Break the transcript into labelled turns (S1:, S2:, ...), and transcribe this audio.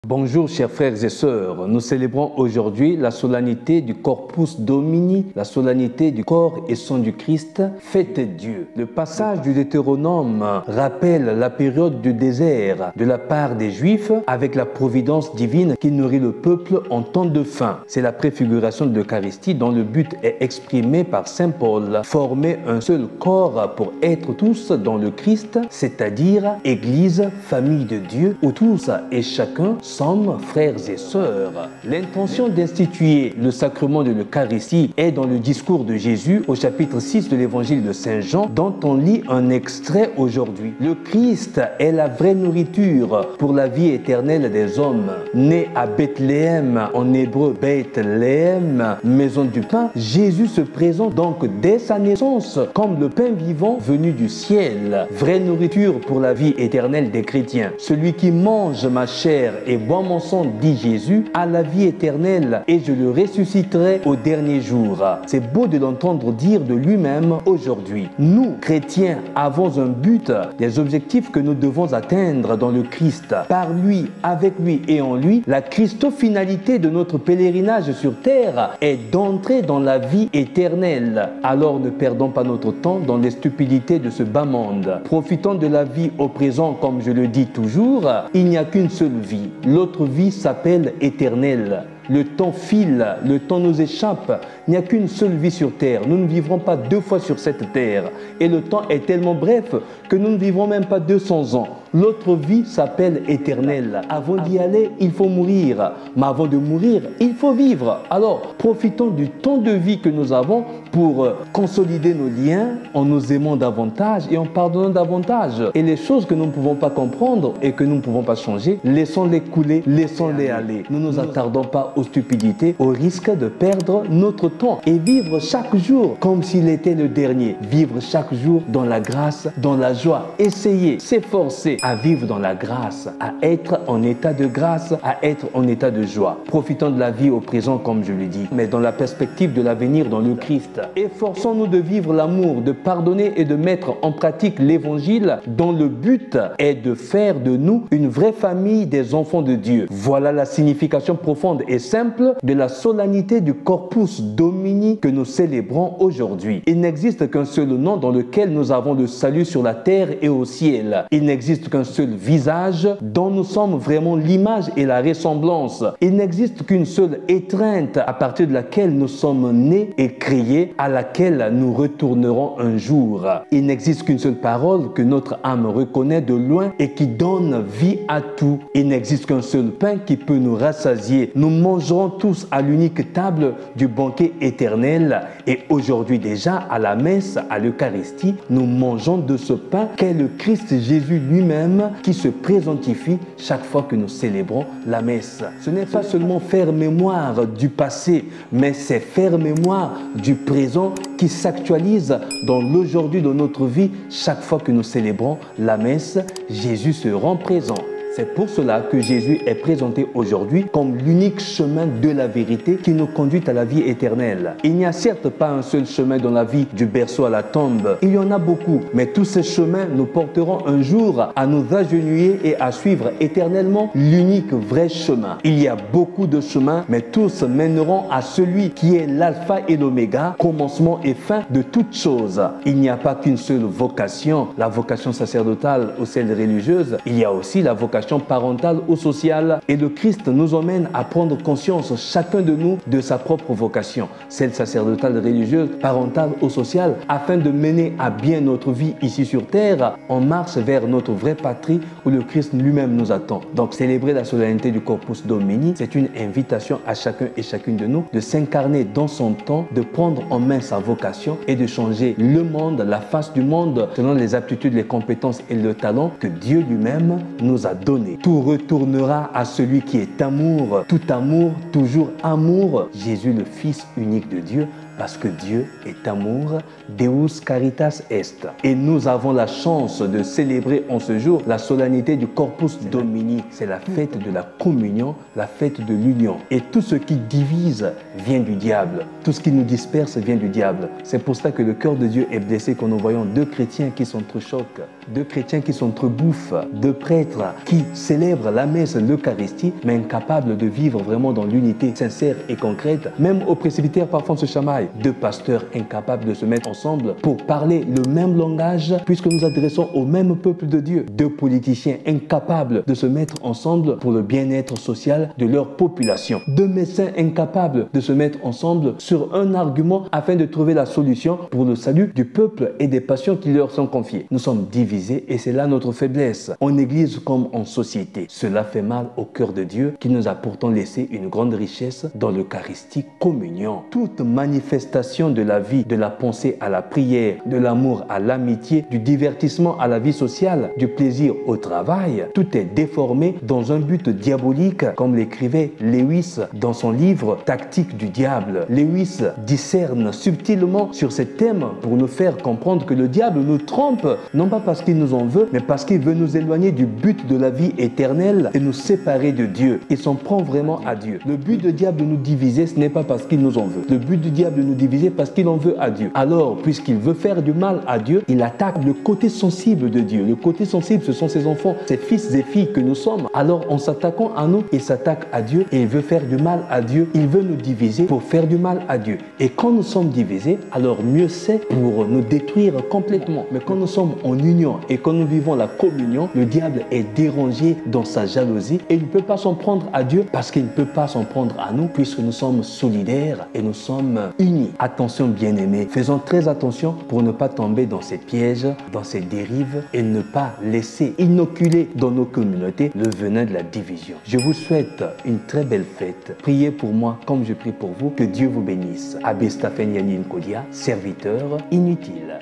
S1: Bonjour chers frères et sœurs, nous célébrons aujourd'hui la solennité du Corpus Domini, la solennité du corps et sang du Christ, fête Dieu. Le passage du Deutéronome rappelle la période du désert de la part des Juifs avec la providence divine qui nourrit le peuple en temps de faim. C'est la préfiguration de l'Eucharistie dont le but est exprimé par Saint Paul, former un seul corps pour être tous dans le Christ, c'est-à-dire Église, famille de Dieu, où tous et chacun sommes frères et sœurs. L'intention d'instituer le sacrement de l'Eucharistie est dans le discours de Jésus au chapitre 6 de l'évangile de Saint Jean, dont on lit un extrait aujourd'hui. Le Christ est la vraie nourriture pour la vie éternelle des hommes. Né à Bethléem, en hébreu Bethléem, maison du pain, Jésus se présente donc dès sa naissance comme le pain vivant venu du ciel. Vraie nourriture pour la vie éternelle des chrétiens. Celui qui mange ma chair et bois mon sang, dit Jésus, à la vie éternelle et je le ressusciterai au dernier jour. C'est beau de l'entendre dire de lui-même aujourd'hui. Nous, chrétiens, avons un but, des objectifs que nous devons atteindre dans le Christ. Par lui, avec lui et en lui, la christofinalité de notre pèlerinage sur terre est d'entrer dans la vie éternelle. Alors ne perdons pas notre temps dans les stupidités de ce bas monde. Profitons de la vie au présent, comme je le dis toujours, il n'y a qu'une seule vie. L'autre vie s'appelle éternelle. Le temps file, le temps nous échappe. Il n'y a qu'une seule vie sur terre. Nous ne vivrons pas deux fois sur cette terre. Et le temps est tellement bref que nous ne vivrons même pas 200 ans. L'autre vie s'appelle éternelle. Avant d'y aller, il faut mourir. Mais avant de mourir, il faut vivre. Alors, profitons du temps de vie que nous avons pour consolider nos liens en nous aimant davantage et en pardonnant davantage. Et les choses que nous ne pouvons pas comprendre et que nous ne pouvons pas changer, laissons-les couler, laissons-les aller. Ne nous attardons pas aux stupidités, au risque de perdre notre temps et vivre chaque jour comme s'il était le dernier. Vivre chaque jour dans la grâce, dans la joie. Essayer, s'efforcer à vivre dans la grâce, à être en état de grâce, à être en état de joie. Profitons de la vie au présent comme je le dis, mais dans la perspective de l'avenir dans le Christ. Efforçons-nous de vivre l'amour, de pardonner et de mettre en pratique l'évangile dont le but est de faire de nous une vraie famille des enfants de Dieu. Voilà la signification profonde et simple de la solennité du Corpus Domini que nous célébrons aujourd'hui. Il n'existe qu'un seul nom dans lequel nous avons le salut sur la terre et au ciel. Il n'existe qu'un seul visage dont nous sommes vraiment l'image et la ressemblance. Il n'existe qu'une seule étreinte à partir de laquelle nous sommes nés et créés, à laquelle nous retournerons un jour. Il n'existe qu'une seule parole que notre âme reconnaît de loin et qui donne vie à tout. Il n'existe qu'un seul pain qui peut nous rassasier. Nous mangerons tous à l'unique table du banquet éternel et aujourd'hui déjà à la messe, à l'Eucharistie, nous mangeons de ce pain qu'est le Christ Jésus lui-même qui se présentifie chaque fois que nous célébrons la messe. Ce n'est pas seulement faire mémoire du passé, mais c'est faire mémoire du présent qui s'actualise dans l'aujourd'hui de notre vie. Chaque fois que nous célébrons la messe, Jésus se rend présent. C'est pour cela que Jésus est présenté aujourd'hui comme l'unique chemin de la vérité qui nous conduit à la vie éternelle. Il n'y a certes pas un seul chemin dans la vie du berceau à la tombe. Il y en a beaucoup, mais tous ces chemins nous porteront un jour à nous agenouiller et à suivre éternellement l'unique vrai chemin. Il y a beaucoup de chemins, mais tous mèneront à celui qui est l'alpha et l'oméga, commencement et fin de toutes choses. Il n'y a pas qu'une seule vocation, la vocation sacerdotale ou celle religieuse. Il y a aussi la vocation parentale ou sociale et le Christ nous emmène à prendre conscience chacun de nous de sa propre vocation, celle sacerdotale, religieuse, parentale ou sociale, afin de mener à bien notre vie ici sur terre en marche vers notre vraie patrie où le Christ lui-même nous attend. Donc célébrer la solennité du Corpus Domini, c'est une invitation à chacun et chacune de nous de s'incarner dans son temps, de prendre en main sa vocation et de changer le monde, la face du monde selon les aptitudes, les compétences et le talent que Dieu lui-même nous a donné. Tout retournera à celui qui est amour, tout amour, toujours amour, Jésus le Fils unique de Dieu. Parce que Dieu est amour, Deus caritas est. Et nous avons la chance de célébrer en ce jour la solennité du Corpus Domini. C'est la fête de la communion, la fête de l'union. Et tout ce qui divise vient du diable. Tout ce qui nous disperse vient du diable. C'est pour cela que le cœur de Dieu est blessé quand nous voyons deux chrétiens qui s'entrechoquent, deux chrétiens qui s'entrebouffent, deux prêtres qui célèbrent la messe, l'Eucharistie, mais incapables de vivre vraiment dans l'unité sincère et concrète. Même au presbytère, parfois on se chamaille. Deux pasteurs incapables de se mettre ensemble pour parler le même langage, puisque nous adressons au même peuple de Dieu. Deux politiciens incapables de se mettre ensemble pour le bien-être social de leur population. Deux médecins incapables de se mettre ensemble sur un argument afin de trouver la solution pour le salut du peuple et des passions qui leur sont confiées. Nous sommes divisés et c'est là notre faiblesse, en Église comme en société. Cela fait mal au cœur de Dieu qui nous a pourtant laissé une grande richesse dans l'Eucharistie communion. Toute manifestation de la vie, de la pensée à la prière, de l'amour à l'amitié, du divertissement à la vie sociale, du plaisir au travail, tout est déformé dans un but diabolique, comme l'écrivait Lewis dans son livre Tactique du diable. Lewis discerne subtilement sur ces thèmes pour nous faire comprendre que le diable nous trompe, non pas parce qu'il nous en veut, mais parce qu'il veut nous éloigner du but de la vie éternelle et nous séparer de Dieu. Il s'en prend vraiment à Dieu. Le but du diable de nous diviser, ce n'est pas parce qu'il nous en veut. Le but du diable de nous diviser, parce qu'il en veut à Dieu. Alors, puisqu'il veut faire du mal à Dieu, il attaque le côté sensible de Dieu. Le côté sensible, ce sont ses enfants, ses fils et filles que nous sommes. Alors, en s'attaquant à nous, il s'attaque à Dieu et il veut faire du mal à Dieu. Il veut nous diviser pour faire du mal à Dieu. Et quand nous sommes divisés, alors mieux c'est pour nous détruire complètement. Mais quand nous sommes en union et quand nous vivons la communion, le diable est dérangé dans sa jalousie et il ne peut pas s'en prendre à Dieu parce qu'il ne peut pas s'en prendre à nous puisque nous sommes solidaires et nous sommes unis. Attention bien-aimés, faisons très attention pour ne pas tomber dans ces pièges, dans ces dérives et ne pas laisser inoculer dans nos communautés le venin de la division. Je vous souhaite une très belle fête. Priez pour moi comme je prie pour vous. Que Dieu vous bénisse. Abbé Stephen Yanin Kodia, serviteur inutile.